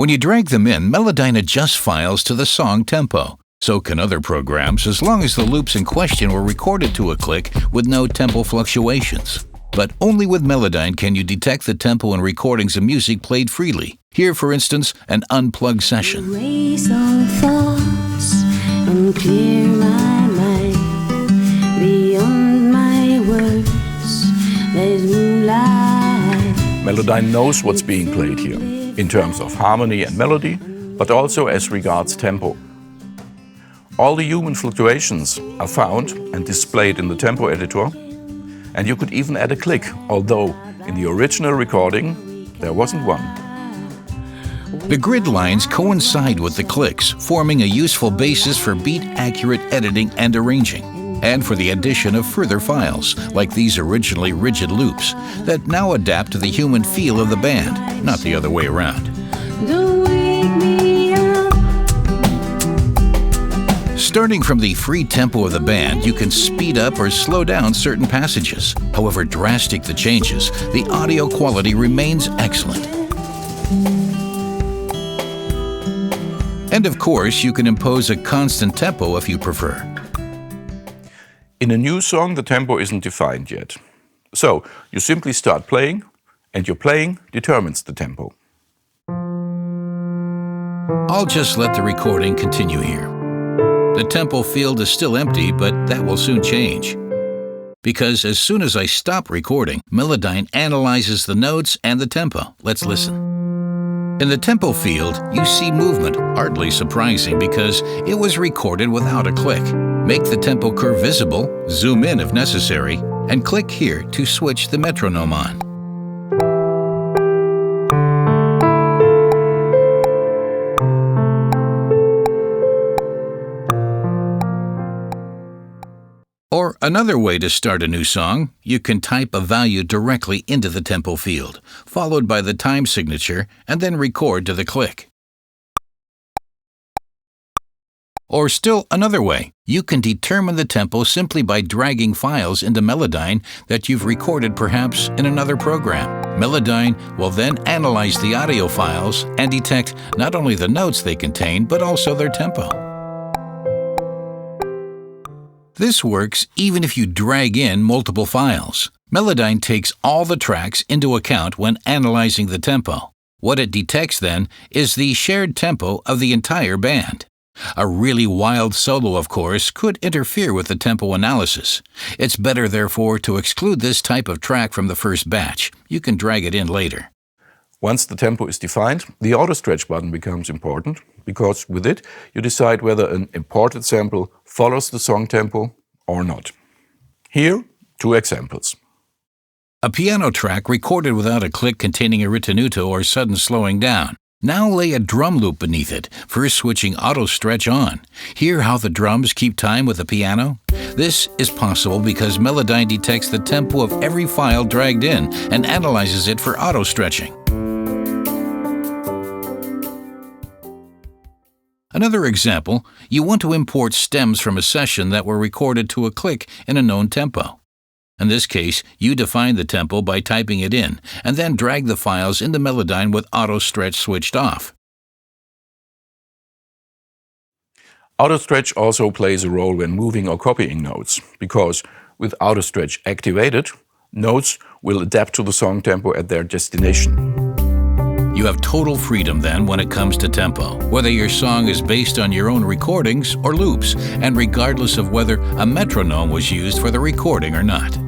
When you drag them in, Melodyne adjusts files to the song tempo. So can other programs, as long as the loops in question were recorded to a click with no tempo fluctuations. But only with Melodyne can you detect the tempo in recordings of music played freely. Here, for instance, an unplugged session. Erase all thoughts and clear my mind. Beyond my words, there's moonlight. Melodyne knows what's being played here, in terms of harmony and melody, but also as regards tempo. All the human fluctuations are found and displayed in the tempo editor, and you could even add a click, although in the original recording there wasn't one. The grid lines coincide with the clicks, forming a useful basis for beat-accurate editing and arranging, and for the addition of further files, like these originally rigid loops, that now adapt to the human feel of the band, not the other way around. Don't wake me up. Starting from the free tempo of the band, you can speed up or slow down certain passages. However drastic the changes, the audio quality remains excellent. And of course, you can impose a constant tempo if you prefer. In a new song, the tempo isn't defined yet. So, you simply start playing, and your playing determines the tempo. I'll just let the recording continue here. The tempo field is still empty, but that will soon change. Because as soon as I stop recording, Melodyne analyzes the notes and the tempo. Let's listen. In the tempo field, you see movement, hardly surprising because it was recorded without a click. Make the tempo curve visible, zoom in if necessary, and click here to switch the metronome on. Or another way to start a new song, you can type a value directly into the tempo field, followed by the time signature, and then record to the click. Or still another way, you can determine the tempo simply by dragging files into Melodyne that you've recorded perhaps in another program. Melodyne will then analyze the audio files and detect not only the notes they contain, but also their tempo. This works even if you drag in multiple files. Melodyne takes all the tracks into account when analyzing the tempo. What it detects then is the shared tempo of the entire band. A really wild solo, of course, could interfere with the tempo analysis. It's better, therefore, to exclude this type of track from the first batch. You can drag it in later. Once the tempo is defined, the auto-stretch button becomes important, because with it you decide whether an imported sample follows the song tempo or not. Here, two examples. A piano track recorded without a click containing a ritenuto or sudden slowing down. Now lay a drum loop beneath it, first switching auto-stretch on. Hear how the drums keep time with the piano? This is possible because Melodyne detects the tempo of every file dragged in and analyzes it for auto-stretching. Another example, you want to import stems from a session that were recorded to a click in a known tempo. In this case, you define the tempo by typing it in, and then drag the files into Melodyne with auto-stretch switched off. Auto-stretch also plays a role when moving or copying notes, because with auto-stretch activated, notes will adapt to the song tempo at their destination. You have total freedom then when it comes to tempo, whether your song is based on your own recordings or loops, and regardless of whether a metronome was used for the recording or not.